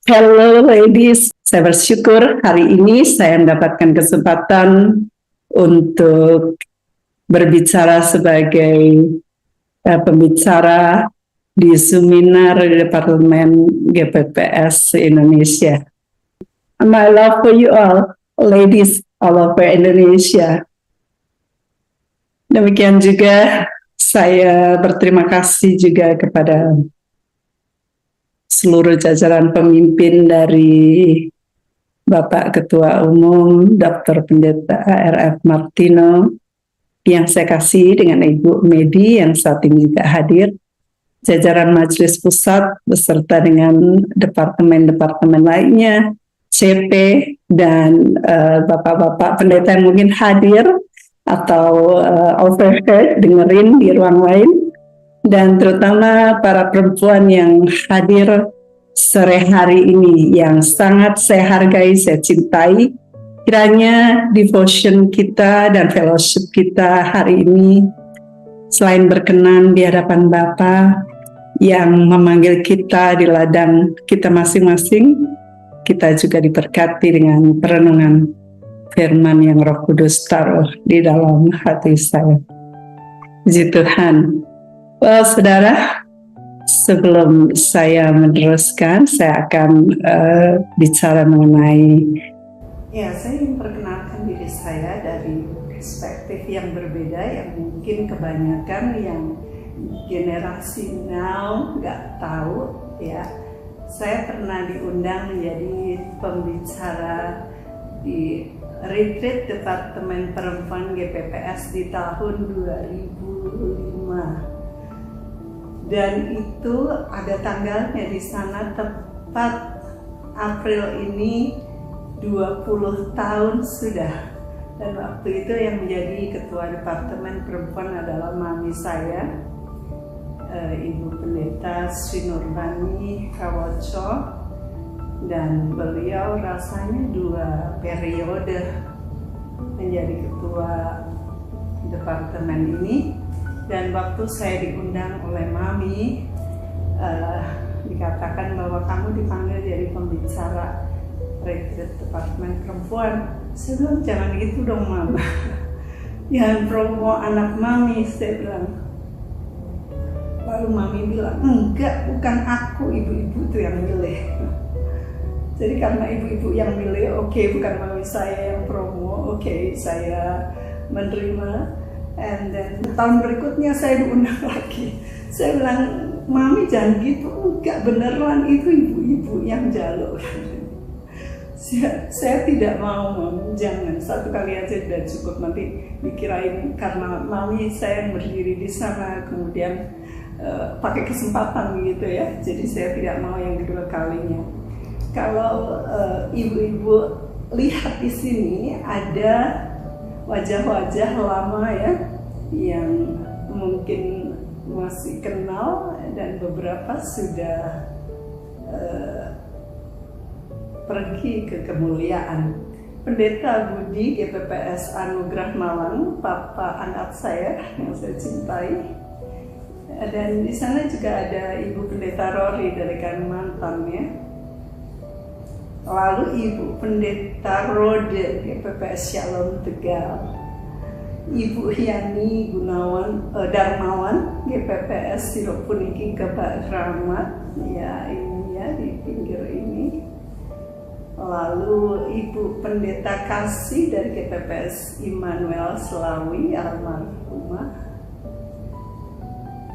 Hello ladies, saya bersyukur hari ini saya mendapatkan kesempatan untuk berbicara sebagai pembicara di seminar di Departemen GPPS Indonesia. My love for you all, ladies all over Indonesia. Demikian juga saya berterima kasih juga kepada seluruh jajaran pemimpin dari Bapak Ketua Umum Dr. Pendeta RF Martino yang saya kasih dengan Ibu Medi yang saat ini juga hadir, jajaran Majelis Pusat beserta dengan departemen-departemen lainnya, CP dan Bapak-Bapak Pendeta yang mungkin hadir atau overheard dengerin di ruang lain, dan terutama para perempuan yang hadir sore hari ini yang sangat saya hargai, saya cintai. Kiranya devotion kita dan fellowship kita hari ini selain berkenan di hadapan Bapa yang memanggil kita di ladang kita masing-masing, kita juga diberkati dengan perenungan firman yang Roh Kudus taruh di dalam hati saya. Puji Tuhan. Well, saudara, sebelum saya meneruskan, saya akan bicara mengenai, saya ingin perkenalkan diri saya dari perspektif yang berbeda, yang mungkin kebanyakan yang generasi now nggak tahu ya. Saya pernah diundang menjadi pembicara di retreat Departemen Perempuan GPPS di tahun 2005. Dan itu ada tanggalnya di sana, tepat April ini 20 tahun sudah. Dan waktu itu yang menjadi ketua Departemen Perempuan adalah mami saya, Ibu Pendeta Sri Nurbani Kawoco, dan beliau rasanya 2 periode menjadi ketua departemen ini. Dan waktu saya diundang oleh mami, dikatakan bahwa kamu dipanggil jadi pembicara retreat Departemen Perempuan. Saya bilang, jangan gitu dong mama, jangan promo anak mami, saya bilang. Lalu mami bilang, enggak, bukan aku, ibu-ibu itu yang milih. Jadi karena ibu-ibu yang milih, oke, bukan mami saya yang promo, oke, saya menerima. And then tahun berikutnya saya diundang lagi. Saya bilang, mami jangan gitu, enggak, beneran itu ibu-ibu yang jaluk. Saya tidak mau, mami, jangan, satu kali aja sudah cukup, nanti dikirain karena mami saya yang berdiri di sana kemudian pakai kesempatan gitu ya. Jadi saya tidak mau yang kedua kalinya. Kalau ibu-ibu lihat di sini ada wajah-wajah lama ya, yang mungkin masih kenal dan beberapa sudah pergi ke kemuliaan. Pendeta Budi GPPS Anugerah Malang, papa anak saya yang saya cintai, dan di sana juga ada Ibu Pendeta Rory dari Kalimantan ya. Lalu Ibu Pendeta Rode GPPS Shalom Tegal, Ibu Yani Darmawan GPPS Siropuniki Kebak Ramat ya, ini ya di pinggir ini. Lalu Ibu Pendeta Kasih dari GPPS Immanuel Selawi almarhumah.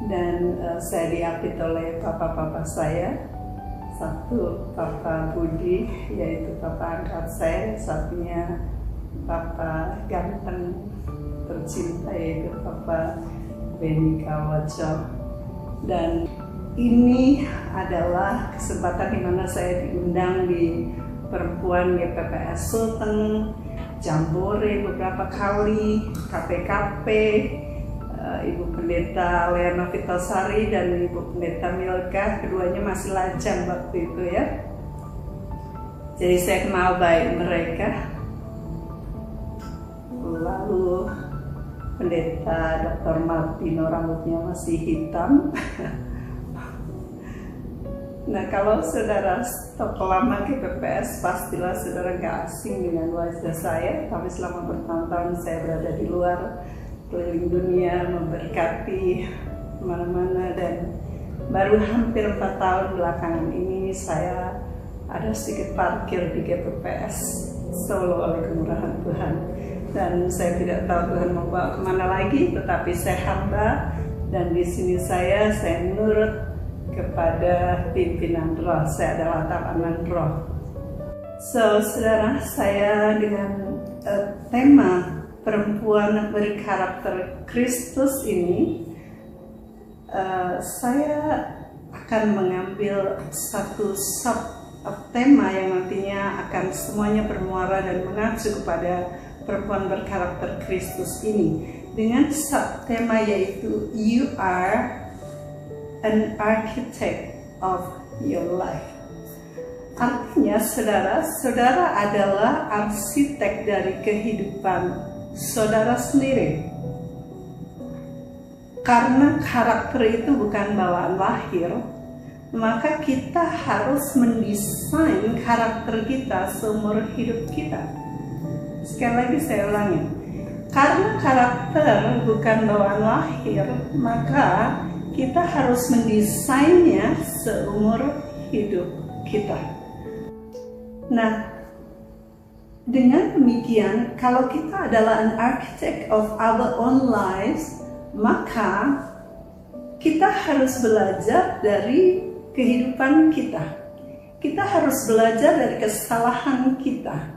Dan saya diapit oleh papa-papa saya. Satu Papa Budi, yaitu papa angkat saya, satunya papa ganteng tercinta, yaitu Papa Beni Kawoco. Dan ini adalah kesempatan di mana saya diundang di Perempuan GPPS Sulteng, Jambore beberapa kali, KPKP, Ibu Pendeta Leana Vitasari dan Ibu Pendeta Milka, keduanya masih lajang waktu itu ya. Jadi saya kenal baik mereka. Lalu Pendeta Dr. Martino rambutnya masih hitam. Nah, kalau saudara stok lama KPPS, pastilah saudara gak asing dengan wajah saya. Tapi selama bertahun-tahun saya berada di luar, keliling dunia, memberkati kemana-mana. Dan baru hampir 4 tahun belakangan ini saya ada sedikit parkir di KPPS Solo oleh kemurahan Tuhan. Dan saya tidak tahu Tuhan mau bawa kemana lagi, tetapi saya hamba. Dan di sini saya nurut kepada pimpinan roh. Saya adalah tawanan roh. So, saudara, saya dengan tema perempuan berkarakter Kristus ini, saya akan mengambil satu tema yang nantinya akan semuanya bermuara dan mengacu kepada perempuan berkarakter Kristus ini, dengan subtema yaitu You are an architect of your life. Artinya saudara adalah arsitek dari kehidupan saudara sendiri. Karena karakter itu bukan bawaan lahir, maka kita harus mendesain karakter kita seumur hidup kita. Sekali lagi saya ulangi, karena karakter bukan bawaan lahir, maka kita harus mendesainnya seumur hidup kita. Nah, dengan demikian, kalau kita adalah an architect of our own lives, maka kita harus belajar dari kehidupan kita. Kita harus belajar dari kesalahan kita.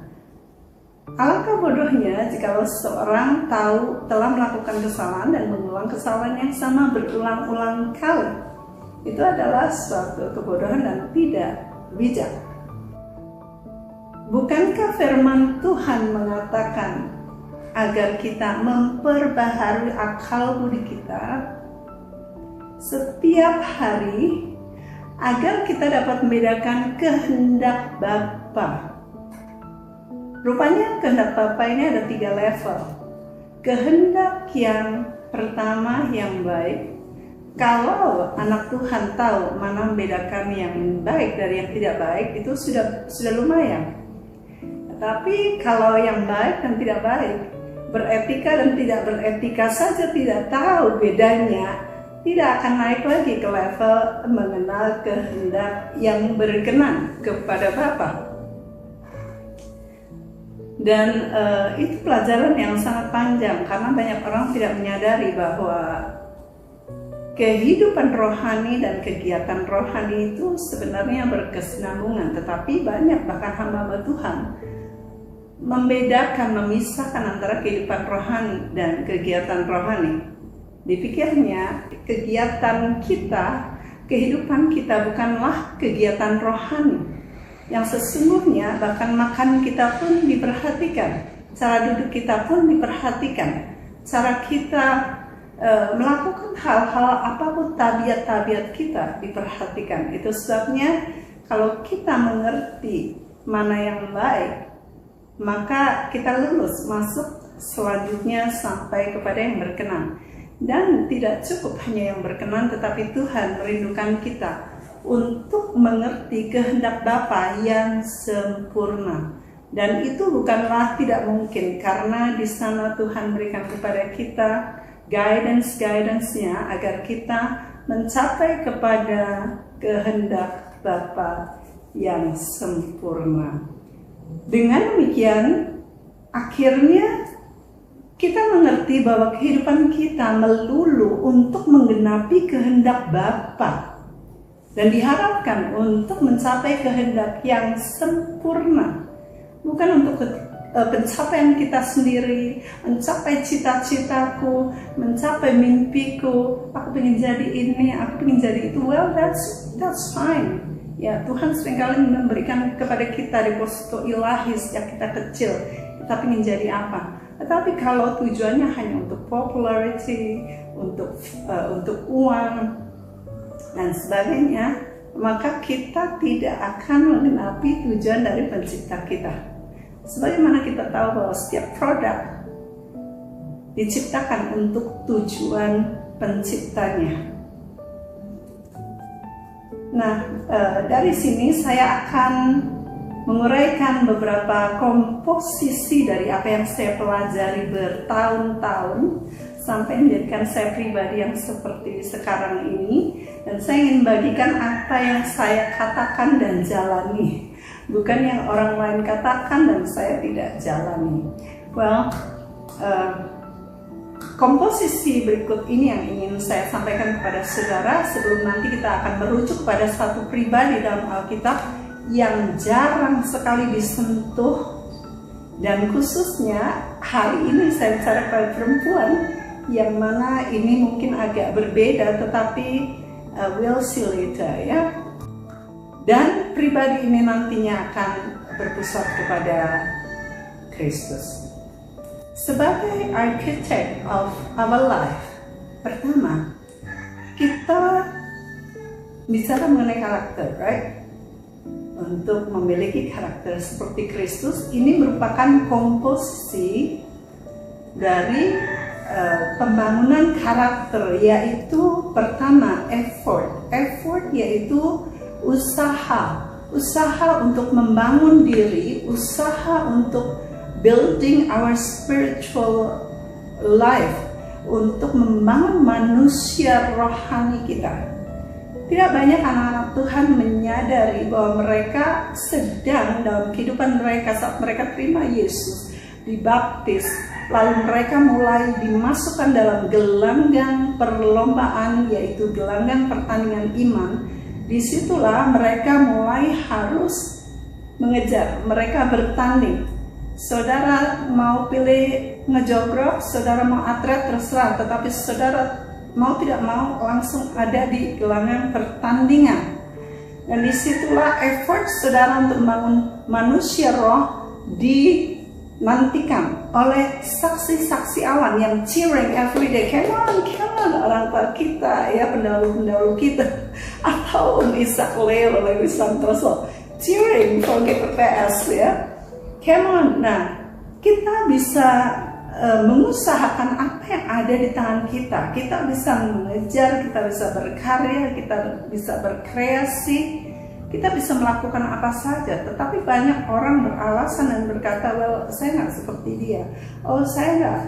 Alangkah bodohnya jika seorang telah melakukan kesalahan dan mengulang kesalahan yang sama berulang-ulang kali. Itu adalah suatu kebodohan dan tidak bijak. Bukankah firman Tuhan mengatakan agar kita memperbaharui akal budi kita setiap hari agar kita dapat membedakan kehendak Bapa? Rupanya kehendak Bapa ini ada 3 level. Kehendak yang pertama yang baik. Kalau anak Tuhan tahu mana membedakan yang baik dari yang tidak baik, itu sudah lumayan. Tapi kalau yang baik dan tidak baik, beretika dan tidak beretika saja tidak tahu bedanya, tidak akan naik lagi ke level mengenal kehendak yang berkenan kepada Bapa. Dan itu pelajaran yang sangat panjang, karena banyak orang tidak menyadari bahwa kehidupan rohani dan kegiatan rohani itu sebenarnya berkesinambungan. Tetapi banyak bahkan hamba Tuhan memisahkan antara kehidupan rohani dan kegiatan rohani. Dipikirnya kegiatan kita, kehidupan kita bukanlah kegiatan rohani. Yang sesungguhnya bahkan makan kita pun diperhatikan, cara duduk kita pun diperhatikan, cara kita melakukan hal-hal apapun, tabiat-tabiat kita diperhatikan. Itu sebabnya kalau kita mengerti mana yang baik, maka kita lulus masuk selanjutnya sampai kepada yang berkenan. Dan tidak cukup hanya yang berkenan, tetapi Tuhan merindukan kita untuk mengerti kehendak Bapa yang sempurna. Dan itu bukanlah tidak mungkin, karena di sana Tuhan berikan kepada kita guidance-nya agar kita mencapai kepada kehendak Bapa yang sempurna. Dengan demikian, akhirnya kita mengerti bahwa kehidupan kita melulu untuk menggenapi kehendak Bapa. Dan diharapkan untuk mencapai kehendak yang sempurna. Bukan untuk pencapaian kita sendiri, mencapai cita-citaku, mencapai mimpiku, aku ingin jadi ini, aku ingin jadi itu. Well, that's fine. Ya, Tuhan seringkali memberikan kepada kita deposito ilahi sejak kita kecil. Kita ingin jadi apa? Tetapi kalau tujuannya hanya untuk popularity, untuk uang dan sebagainya, maka kita tidak akan menggenapi tujuan dari pencipta kita. Sebagaimana kita tahu bahwa setiap produk diciptakan untuk tujuan penciptanya. Nah, dari sini saya akan menguraikan beberapa komposisi dari apa yang saya pelajari bertahun-tahun sampai menjadikan saya pribadi yang seperti sekarang ini. Dan saya ingin bagikan apa yang saya katakan dan jalani, bukan yang orang lain katakan dan saya tidak jalani. Well, komposisi berikut ini yang ingin saya sampaikan kepada saudara sebelum nanti kita akan merujuk pada satu pribadi dalam Alkitab yang jarang sekali disentuh, dan khususnya hari ini saya bicara kepada perempuan yang mana ini mungkin agak berbeda, tetapi we'll see later ya. Dan pribadi ini nantinya akan berpusat kepada Kristus. Sebagai architect of our life, pertama, kita bicara mengenai karakter, right? Untuk memiliki karakter seperti Kristus, ini merupakan komposisi dari pembangunan karakter, yaitu pertama, effort. Effort yaitu usaha untuk membangun diri, usaha untuk building our spiritual life, untuk membangun manusia rohani kita. Tidak banyak anak-anak Tuhan menyadari bahwa mereka sedang dalam kehidupan mereka saat mereka terima Yesus, dibaptis, lalu mereka mulai dimasukkan dalam gelanggang perlombaan, yaitu gelanggang pertandingan iman. Disitulah mereka mulai harus mengejar, mereka bertanding. Saudara mau pilih ngejogrok, saudara mau atlet, terserah, tetapi saudara mau tidak mau langsung ada di gelanggang pertandingan. Dan disitulah effort saudara untuk membangun manusia roh dinantikan oleh saksi-saksi awan yang cheering every day. Come on, orang tua kita ya, pendahulu-pendahulu kita, atau Ishak Leo, Lewi Santoso, cheering for GPPS ya. Come on. Nah, kita bisa mengusahakan apa yang ada di tangan kita. Kita bisa mengejar, kita bisa berkarya, kita bisa berkreasi, kita bisa melakukan apa saja. Tetapi banyak orang beralasan dan berkata, well, saya nggak seperti dia. Oh, saya nggak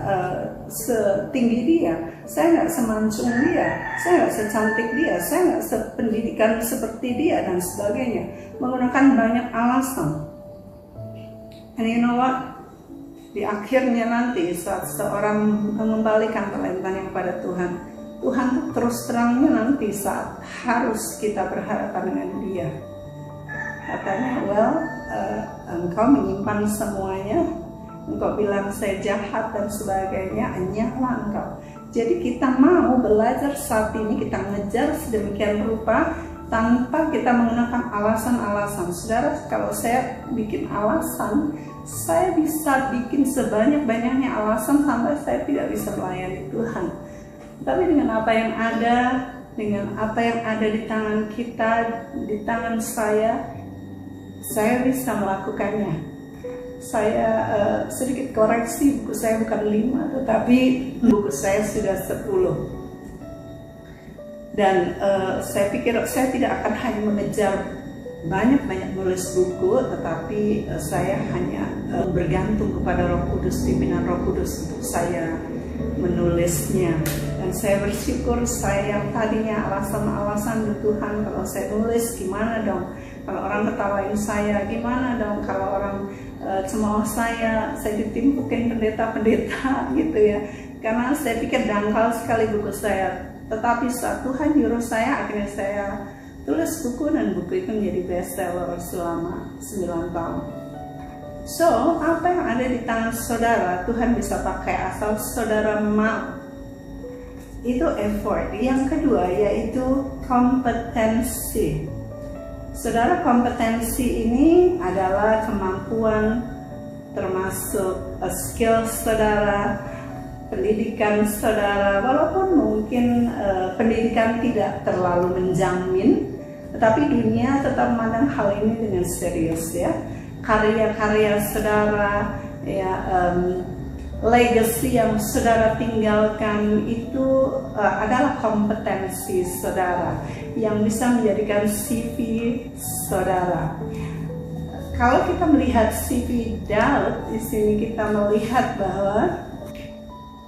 setinggi dia. Saya nggak semancung dia. Saya nggak secantik dia. Saya nggak sependidikan seperti dia, dan sebagainya. Menggunakan banyak alasan. And you know what? Di akhirnya nanti saat seorang mengembalikan talentannya kepada Tuhan, Tuhan terus terangnya nanti saat harus kita berhadapan dengan Dia. Katanya, well, engkau menyimpan semuanya, engkau bilang saya jahat dan sebagainya, enyahlah engkau. Jadi kita mau belajar saat ini, kita ngejar sedemikian rupa tanpa kita menggunakan alasan-alasan. Saudara, kalau saya bikin alasan, saya bisa bikin sebanyak-banyaknya alasan sampai saya tidak bisa melayani Tuhan. Tapi dengan apa yang ada, dengan apa yang ada di tangan kita, di tangan saya bisa melakukannya. Saya sedikit koreksi, buku saya bukan 5, tetapi buku saya sudah 10. Dan saya pikir saya tidak akan hanya mengejar banyak-banyak nulis buku, tetapi saya hanya bergantung kepada Roh Kudus, pimpinan Roh Kudus untuk saya menulisnya. Dan saya bersyukur saya yang tadinya alasan-alasan di Tuhan, kalau saya nulis gimana dong, kalau orang ketawain saya gimana dong, kalau orang cemooh saya ditimpukin pendeta-pendeta gitu ya, karena saya pikir dangkal sekali buku saya. Tetapi saat Tuhan nyuruh saya, akhirnya saya tulis buku, dan buku itu menjadi bestseller selama 9 tahun. So, apa yang ada di tangan saudara, Tuhan bisa pakai asal saudara mau. Itu effort. Yang kedua yaitu kompetensi. Saudara, kompetensi ini adalah kemampuan, termasuk skill saudara, pendidikan saudara. Walaupun mungkin pendidikan tidak terlalu menjamin, tetapi dunia tetap memandang hal ini dengan serius ya. Karya-karya saudara, ya, legacy yang saudara tinggalkan itu adalah kompetensi saudara. yang bisa menjadikan CV saudara. Kalau kita melihat CV Daud, di sini kita melihat bahwa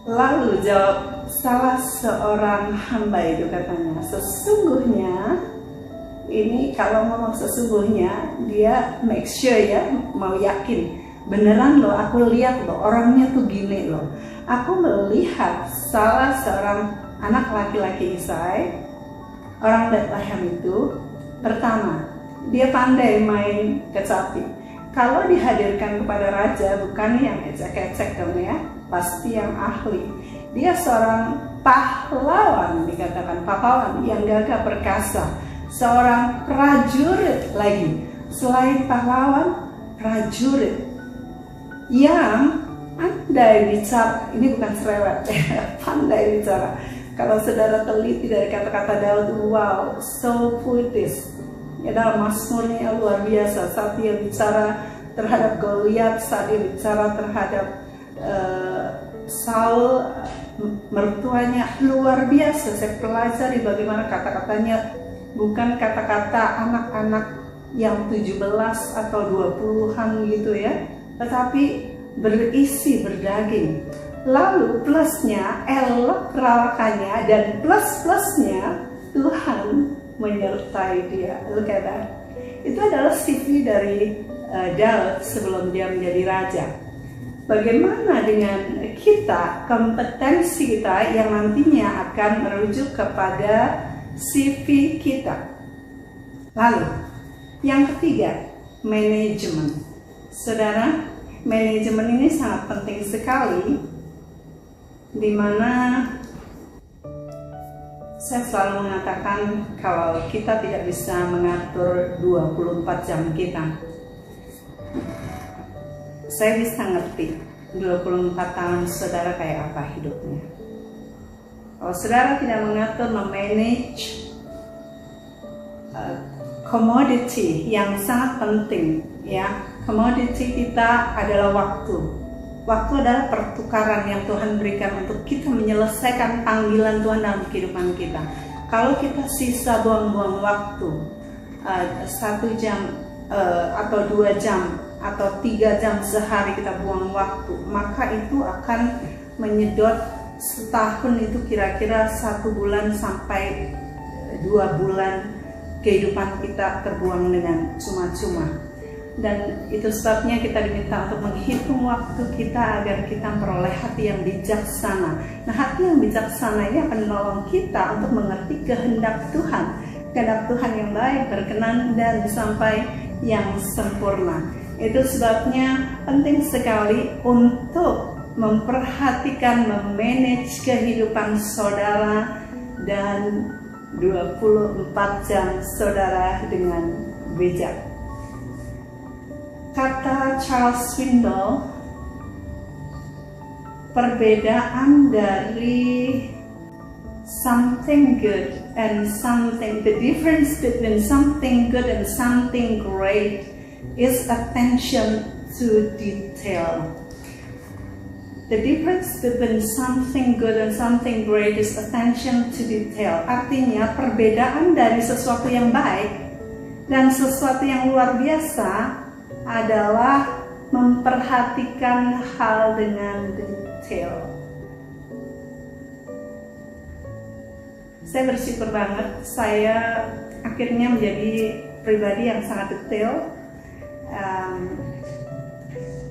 lalu jawab salah seorang hamba itu katanya, sesungguhnya, ini kalau ngomong sesungguhnya, dia make sure ya, mau yakin, beneran loh, aku lihat loh, orangnya tuh gini loh. Aku melihat salah seorang anak laki-laki Isai, orang Bethlehem itu, pertama, dia pandai main kecapi. Kalau dihadirkan kepada raja, bukan yang ecek-ecek dong ya, pasti yang ahli. Dia seorang pahlawan, dikatakan pahlawan yang gagah perkasa, seorang prajurit lagi. Selain pahlawan, prajurit yang pandai bicara. Ini bukan cerewet ya, pandai bicara. Kalau saudara teliti dari kata-kata Daud, wow, so puitis. Ya, dalam Mazmurnya luar biasa. Saat dia bicara terhadap Goliat, saat dia bicara terhadap Saul, mertuanya, luar biasa. Saya pelajari bagaimana kata-katanya bukan kata-kata anak-anak yang 17 atau 20-an gitu ya, tetapi berisi, berdaging. Lalu plusnya, elok perawakannya, dan plus-plusnya Tuhan menyertai dia. Look at that. Itu adalah CV dari Daud sebelum dia menjadi raja. Bagaimana dengan kita, kompetensi kita yang nantinya akan merujuk kepada CV kita. Lalu, yang ketiga, manajemen. Saudara, manajemen ini sangat penting sekali, di mana saya selalu mengatakan kalau kita tidak bisa mengatur 24 jam kita. Saya bisa ngerti 24 tahun saudara kayak apa hidupnya. Kalau saudara tidak mengatur, memanage komoditi yang sangat penting ya. Komoditi kita adalah waktu. Waktu adalah pertukaran yang Tuhan berikan untuk kita menyelesaikan panggilan Tuhan dalam kehidupan kita. Kalau kita sisa buang-buang waktu 1 jam atau 2 jam atau 3 jam sehari kita buang waktu, maka itu akan menyedot setahun, itu kira-kira 1 bulan sampai 2 bulan kehidupan kita terbuang dengan cuma-cuma. Dan itu sebabnya kita diminta untuk menghitung waktu kita agar kita memperoleh hati yang bijaksana. Nah, hati yang bijaksana ini akan menolong kita untuk mengerti kehendak Tuhan yang baik, berkenan, dan sampai yang sempurna. Itu sebabnya penting sekali untuk memperhatikan, memanage kehidupan saudara dan 24 jam saudara dengan bijak. Kata Charles Swindoll, perbedaan dari something good and something, the difference between something good and something great is attention to detail. The difference between something good and something great is attention to detail. Artinya perbedaan dari sesuatu yang baik dan sesuatu yang luar biasa adalah memperhatikan hal dengan detail. Saya bersyukur banget, saya akhirnya menjadi pribadi yang sangat detail,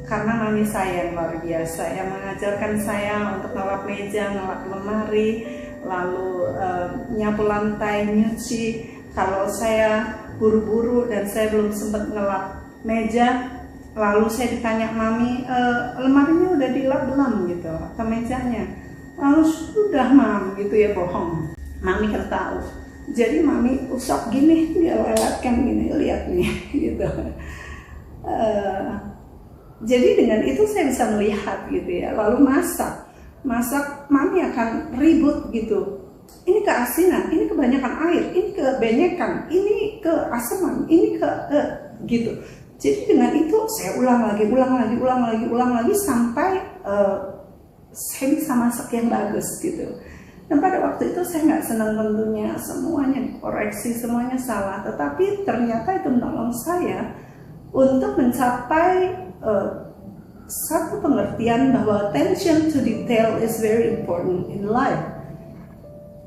karena mami saya yang luar biasa, yang mengajarkan saya untuk ngelap meja, ngelap lemari, lalu nyapu lantai, nyuci. Kalau saya buru-buru dan saya belum sempat ngelap meja, lalu saya ditanya mami, lemarinya udah dilap belum gitu, atau mejanya? Lalu sudah mam gitu ya, bohong. Mami kan tahu. Jadi mami usap gini, dia lewatkan gini, lihat nih gitu. Jadi dengan itu saya bisa melihat gitu ya. Lalu masak mami akan ribut gitu. Ini keasinan, ini kebanyakan air, ini kebanyakan, ini keasaman, ini gitu. Jadi dengan itu saya ulang lagi sampai saya bisa masak yang bagus gitu. Dan pada waktu itu saya nggak senang tentunya, semuanya dikoreksi, semuanya salah. Tetapi ternyata itu menolong saya untuk mencapai satu pengertian bahwa attention to detail is very important in life.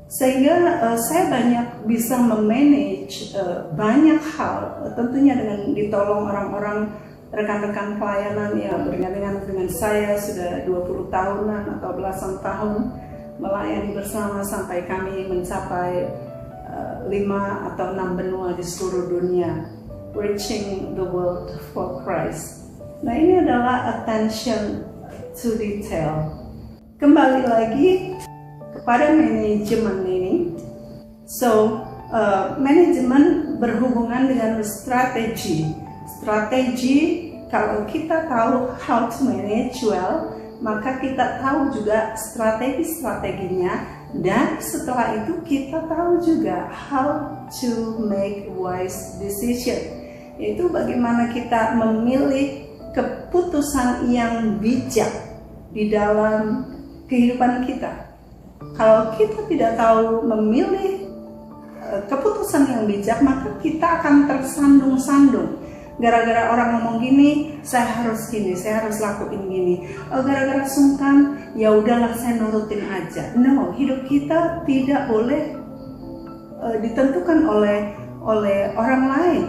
Sehingga saya banyak bisa memanage banyak hal, tentunya dengan ditolong orang-orang, rekan-rekan pelayanan yang bergandengan dengan saya sudah 20 tahunan atau belasan tahun melayani bersama sampai kami mencapai 5 atau 6 benua di seluruh dunia, reaching the world for Christ. Nah, ini adalah attention to detail. Kembali lagi kepada manajemen ini. So, manajemen berhubungan dengan strategi. Strategi, kalau kita tahu how to manage well, maka kita tahu juga strategi-strateginya, dan setelah itu kita tahu juga how to make wise decision, yaitu bagaimana kita memilih keputusan yang bijak di dalam kehidupan kita. Kalau kita tidak tahu memilih keputusan yang bijak, maka kita akan tersandung-sandung. Gara-gara orang ngomong gini, saya harus gini, saya harus lakuin gini. Gara-gara sungkan, ya udahlah saya nurutin aja. No, hidup kita tidak boleh ditentukan oleh orang lain.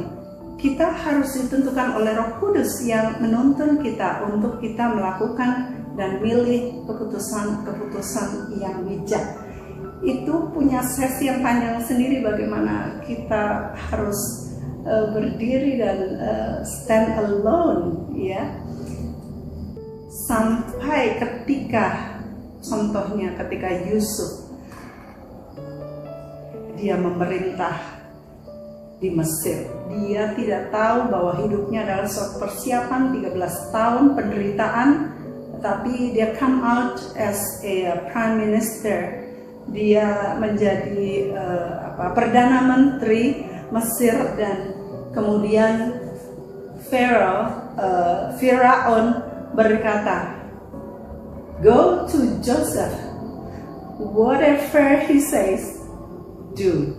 Kita harus ditentukan oleh Roh Kudus yang menuntun kita untuk kita melakukan dan milih keputusan-keputusan yang bijak. Itu punya sesi yang panjang sendiri bagaimana kita harus berdiri dan stand alone, ya. Sampai ketika, contohnya ketika Yusuf dia memerintah di Mesir, dia tidak tahu bahwa hidupnya adalah suatu persiapan 13 tahun penderitaan, tetapi dia come out as a prime minister. Dia menjadi perdana menteri Mesir, dan kemudian Firaun berkata, "Go to Joseph, whatever he says, do."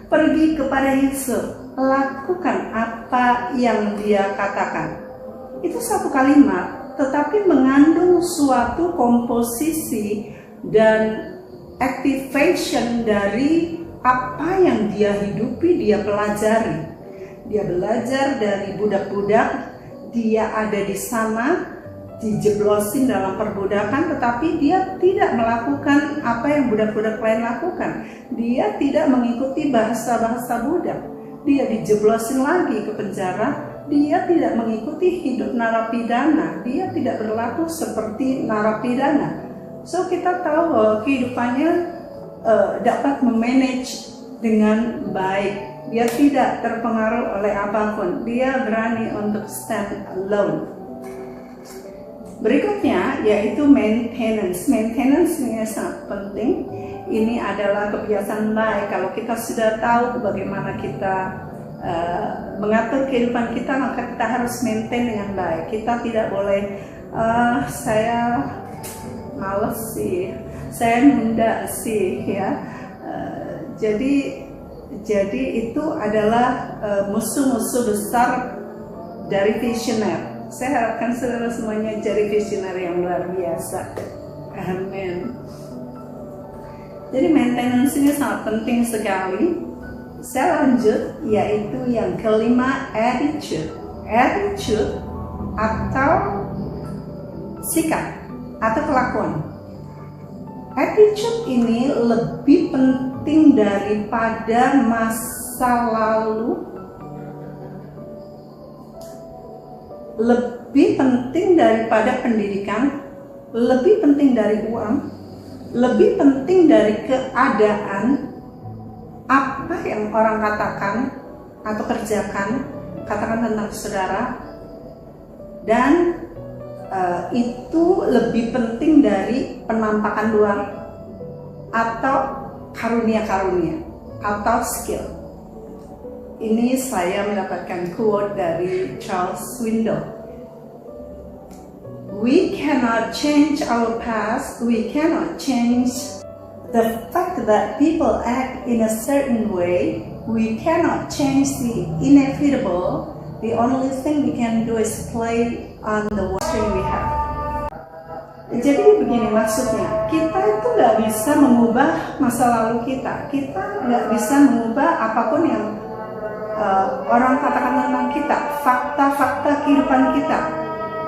Pergi kepada Yusuf, lakukan apa yang dia katakan. Itu satu kalimat, tetapi mengandung suatu komposisi dan activation dari apa yang dia hidupi, dia pelajari. Dia belajar dari budak-budak, dia ada di sana, dijeblosin dalam perbudakan, tetapi dia tidak melakukan apa yang budak-budak lain lakukan. Dia tidak mengikuti bahasa-bahasa budak. Dia dijeblosin lagi ke penjara, dia tidak mengikuti hidup narapidana, dia tidak berlaku seperti narapidana. So kita tahu bahwa kehidupannya dapat memanage dengan baik. Dia tidak terpengaruh oleh apapun. Dia berani untuk stand alone. Berikutnya yaitu maintenance. Maintenance ini sangat penting. Ini adalah kebiasaan baik. Kalau kita sudah tahu bagaimana kita mengatur kehidupan kita, maka kita harus maintain dengan baik. Kita tidak boleh saya males sih, saya nunda sih, ya. Jadi itu adalah musuh-musuh besar dari visioner. Saya harapkan saudara semuanya jadi visioner yang luar biasa. Amin. Jadi maintenance ini sangat penting sekali. Saya lanjut, yaitu yang kelima, attitude. Attitude atau sikap atau kelakuan. Attitude ini lebih penting daripada masa lalu, lebih penting daripada pendidikan, lebih penting dari uang, lebih penting dari keadaan. Apa yang orang katakan atau kerjakan, katakan tentang saudara, dan itu lebih penting dari penampakan luar atau karunia-karunia atau skill. Ini saya mendapatkan quote dari Charles Swindoll. We cannot change our past, we cannot change the fact that people act in a certain way, we cannot change the inevitable. The only thing we can do is play on the string we have. Jadi begini maksudnya, kita itu nggak bisa mengubah masa lalu kita nggak bisa mengubah apapun yang orang katakan tentang kita, fakta-fakta kehidupan kita,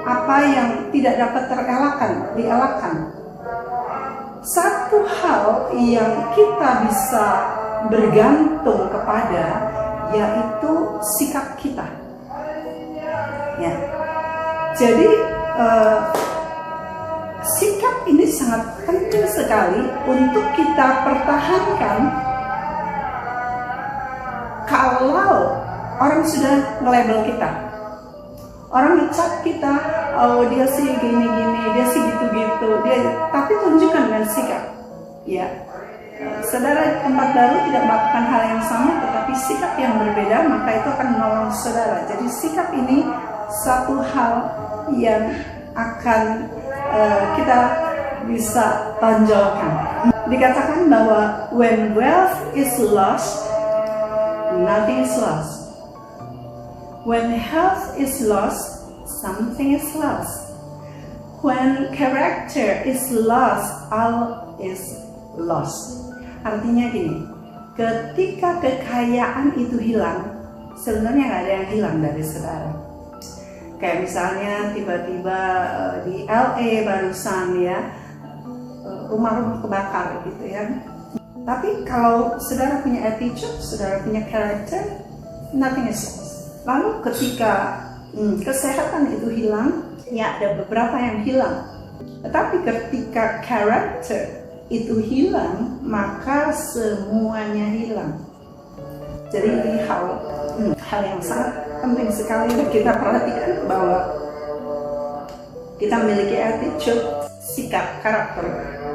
apa yang tidak dapat dielakkan. Satu hal yang kita bisa bergantung kepada yaitu sikap kita. Ya. Jadi sikap ini sangat penting sekali untuk kita pertahankan kalau orang sudah nge-label kita. Orang ngecap kita, oh dia sih gini-gini, dia sih gitu-gitu, tapi tunjukkan dengan sikap. Ya, saudara di tempat baru tidak melakukan hal yang sama, tetapi sikap yang berbeda, maka itu akan menolong saudara. Jadi sikap ini satu hal yang akan kita bisa tonjolkan. Dikatakan bahwa when wealth is lost, nothing is lost. When health is lost, something is lost. When character is lost, all is lost. Artinya gini, ketika kekayaan itu hilang, sebenarnya nggak ada yang hilang dari saudara. Kayak misalnya tiba-tiba di LA barusan ya, rumah-rumah kebakar gitu ya. Tapi kalau saudara punya attitude, saudara punya character, nothing is lost. Lalu ketika kesehatan itu hilang, ya ada beberapa yang hilang. Tetapi ketika karakter itu hilang, maka semuanya hilang. Jadi ini hal yang sangat penting sekali kita perhatikan bahwa kita memiliki attitude, sikap, karakter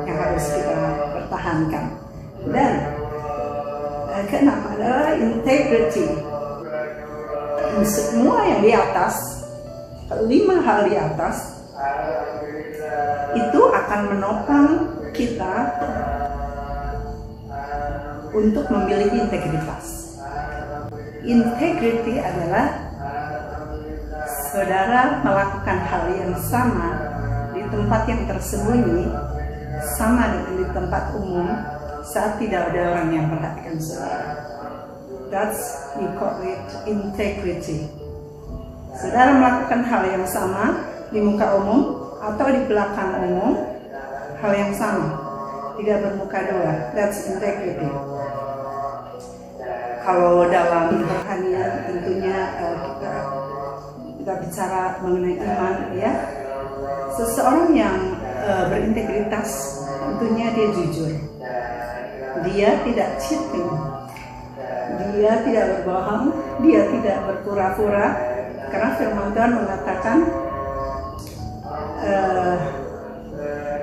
yang harus kita pertahankan. Dan keenam adalah integrity. Semua yang di atas, 5 hal di atas itu akan menopang kita untuk memiliki integritas. Integrity adalah saudara melakukan hal yang sama di tempat yang tersembunyi, sama dengan di tempat umum saat tidak ada orang yang perhatikan saudara. That's we call it integrity. Saudara melakukan hal yang sama di muka umum atau di belakang umum, hal yang sama, tidak bermuka dua. That's integrity. Kalau dalam rohanian tentunya kita bicara mengenai iman, ya. Seseorang yang berintegritas tentunya dia jujur, dia tidak cheating. Dia tidak berbohong, dia tidak berpura-pura, karena firman Tuhan mengatakan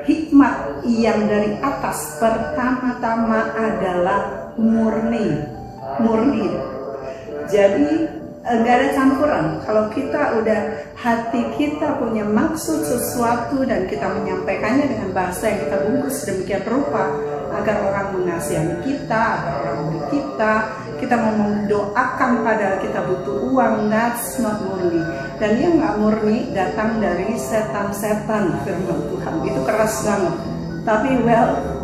hikmat yang dari atas pertama-tama adalah murni. Jadi nggak ada campuran. Kalau kita udah hati kita punya maksud sesuatu dan kita menyampaikannya dengan bahasa yang kita bungkus demikian rupa agar orang mengasihi kita, agar orang beri kita mau mendoakan padahal kita butuh uang, that's not murni. Dan yang nggak murni datang dari setan-setan, firman Tuhan itu keras banget. Tapi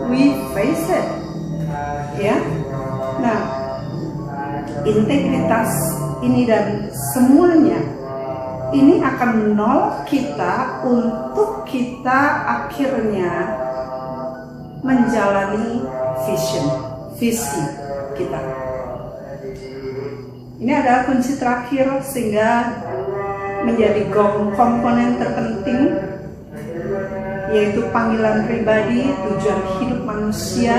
we face it, ya. Nah, integritas ini dan semuanya ini akan menolong kita untuk kita akhirnya menjalani visi kita. Ini adalah kunci terakhir sehingga menjadi komponen terpenting, yaitu panggilan pribadi, tujuan hidup manusia,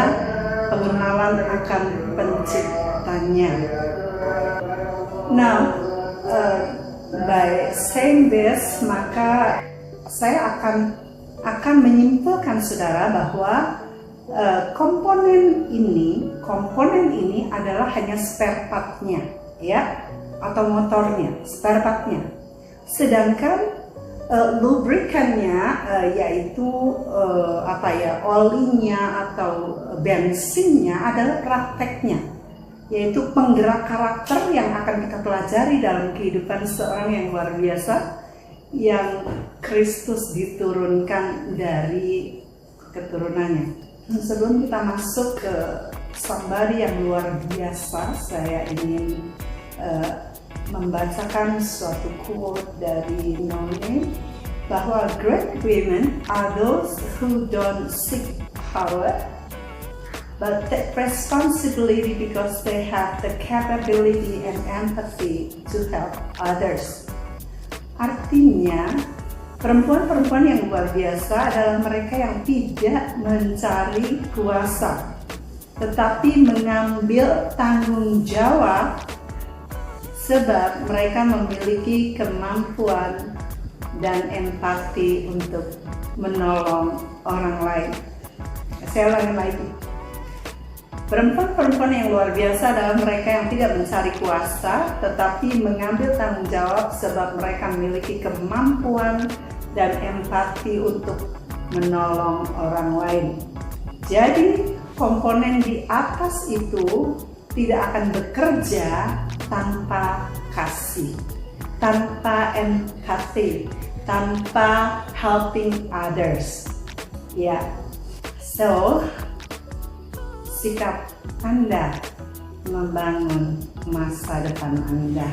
pengenalan akan penciptanya. Now, by saying this, maka saya akan menyimpulkan saudara bahwa komponen ini adalah hanya spare part-nya, ya, atau motornya, spare part-nya. Sedangkan lubrikannya yaitu olinya atau bensinnya adalah prakteknya, yaitu penggerak karakter yang akan kita pelajari dalam kehidupan seorang yang luar biasa, yang Kristus diturunkan dari keturunannya. Sebelum kita masuk ke somebody yang luar biasa, saya ingin membacakan suatu quote dari None, bahwa great women are those who don't seek power but take responsibility because they have the capability and empathy to help others. Artinya, perempuan-perempuan yang luar biasa adalah mereka yang tidak mencari kuasa, tetapi mengambil tanggung jawab sebab mereka memiliki kemampuan dan empati untuk menolong orang lain. Saya ulangi lagi. Perempuan-perempuan yang luar biasa adalah mereka yang tidak mencari kuasa, tetapi mengambil tanggung jawab sebab mereka memiliki kemampuan dan empati untuk menolong orang lain. Jadi, komponen di atas itu tidak akan bekerja tanpa kasih, tanpa empati, tanpa helping others. Ya, so sikap Anda membangun masa depan Anda.